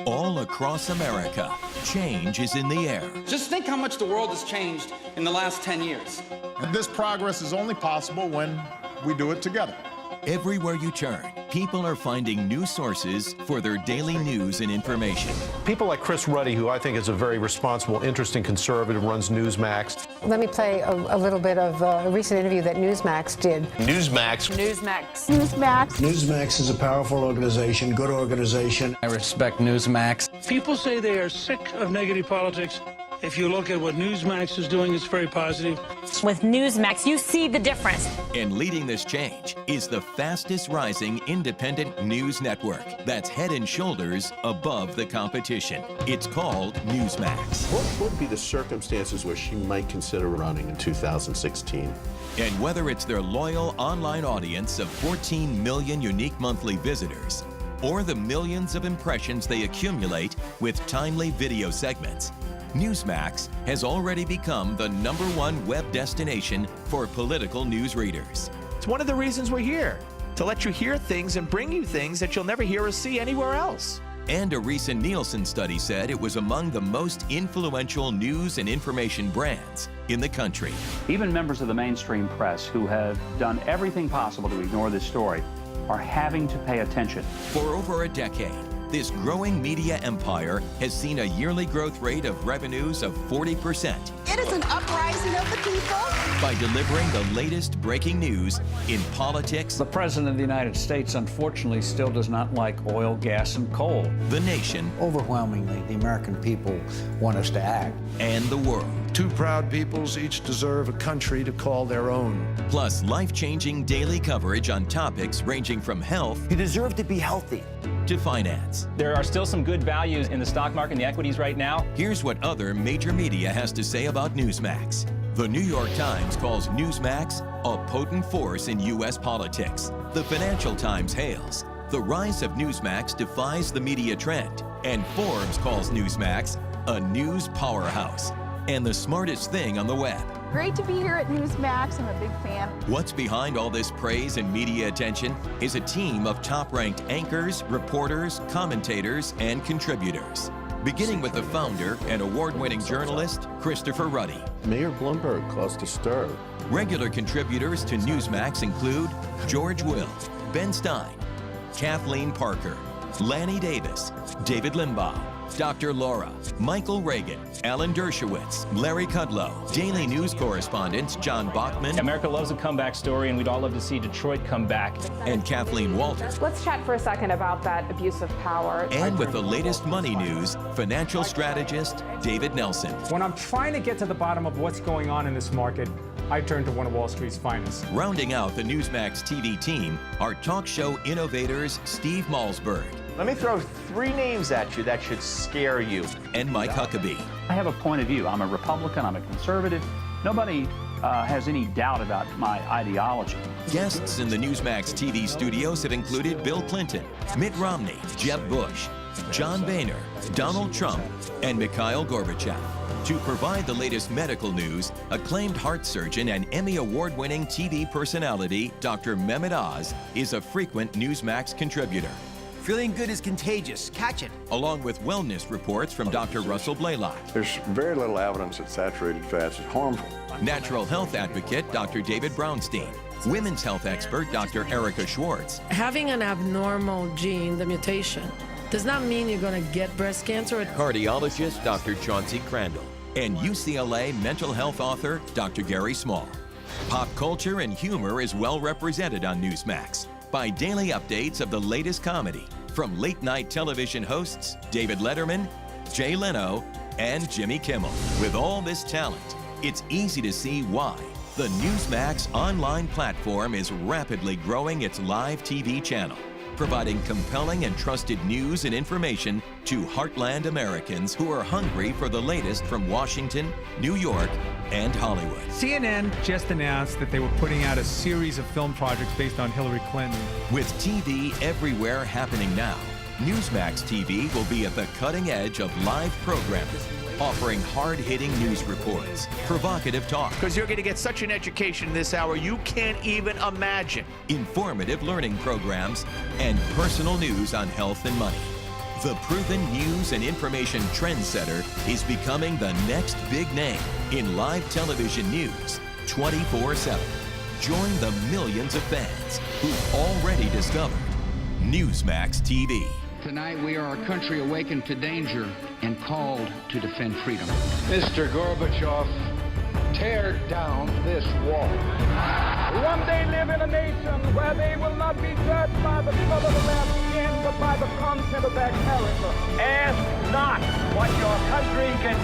All across America, change is in the air. Just think how much the world has changed in the last 10 years. And this progress is only possible when we do it together. Everywhere you turn, people are finding new sources for their daily news and information. People like Chris Ruddy, who I think is a very responsible, interesting conservative, runs Newsmax. Let me play a little bit of a recent interview that Newsmax did. Newsmax. Newsmax. Newsmax. Newsmax is a powerful organization, good organization. I respect Newsmax. People say they are sick of negative politics. If you look at what Newsmax is doing, it's very positive. With Newsmax, you see the difference. And leading this change is the fastest rising independent news network that's head and shoulders above the competition. It's called Newsmax. What would be the circumstances where she might consider running in 2016? And whether it's their loyal online audience of 14 million unique monthly visitors, or the millions of impressions they accumulate with timely video segments, Newsmax has already become the #1 web destination for political news readers. It's one of the reasons we're here, to let you hear things and bring you things that you'll never hear or see anywhere else. And a recent Nielsen study said it was among the most influential news and information brands in the country. Even members of the mainstream press who have done everything possible to ignore this story are having to pay attention. For over a decade, this growing media empire has seen a yearly growth rate of revenues of 40%. It is an uprising of the people. By delivering the latest breaking news in politics, The President of the United States, unfortunately, still does not like oil, gas, and coal. the nation, Overwhelmingly, the American people want us to act. and the world. Two proud peoples each deserve a country to call their own. Plus life-changing daily coverage on topics ranging from health You deserve to be healthy. to finance. There are still some good values in the stock market and the equities right now. Here's what other major media has to say about Newsmax. The New York Times calls Newsmax a potent force in U.S. politics. The Financial Times hails the rise of Newsmax defies the media trend, and Forbes calls Newsmax a news powerhouse and the smartest thing on the web. Great to be here at Newsmax. I'm a big fan. What's behind all this praise and media attention is a team of top-ranked anchors, reporters, commentators, and contributors. Beginning with the founder and award-winning journalist, Christopher Ruddy. Mayor Bloomberg caused a stir. Regular contributors to Newsmax include George Will, Ben Stein, Kathleen Parker, Lanny Davis, David Limbaugh, Dr. Laura, Michael Reagan, Alan Dershowitz, Larry Kudlow, Daily News correspondents John Bachman. America loves a comeback story, and we'd all love to see Detroit come back. And Kathleen Walter. Let's chat for a second about that abuse of power. And with the latest money news, financial strategist David Nelson. When I'm trying to get to the bottom of what's going on in this market, I turn to one of Wall Street's finest. Rounding out the Newsmax TV team are talk show innovators Steve Malzberg. Let me throw 3 names at you that should scare you. And Mike Huckabee. I have a point of view. I'm a Republican. I'm a conservative. Nobody has any doubt about my ideology. Guests in the Newsmax TV studios have included Bill Clinton, Mitt Romney, Jeb Bush, John Boehner, Donald Trump, and Mikhail Gorbachev. To provide the latest medical news, acclaimed heart surgeon and Emmy Award-winning TV personality Dr. Mehmet Oz is a frequent Newsmax contributor. Feeling good is contagious. Catch it. Along with wellness reports from Dr. Russell Blaylock. There's very little evidence that saturated fats is harmful. Natural health advocate Dr. David Brownstein. Women's health expert Dr. Erica Schwartz. Having an abnormal gene, the mutation, does not mean you're going to get breast cancer. Cardiologist Dr. Chauncey Crandall. And UCLA mental health author Dr. Gary Small. Pop culture and humor is well represented on Newsmax by daily updates of the latest comedy from late-night television hosts David Letterman, Jay Leno, and Jimmy Kimmel. With all this talent, it's easy to see why the Newsmax online platform is rapidly growing its live TV channel, providing compelling and trusted news and information to heartland Americans who are hungry for the latest from Washington, New York, and Hollywood. CNN just announced that they were putting out a series of film projects based on Hillary Clinton. With TV everywhere happening now, Newsmax TV will be at the cutting edge of live programming, offering hard-hitting news reports, provocative talk, Because you're going to get such an education this hour you can't even imagine. informative learning programs, and personal news on health and money. The proven news and information trendsetter is becoming the next big name in live television news 24/7. Join the millions of fans who've already discovered Newsmax TV. Tonight, we are a country awakened to danger and called to defend freedom. Mr. Gorbachev, tear down this wall. One day live in a nation where they will not be judged by the color of their skin, but by the content of their character. Ask not what your country can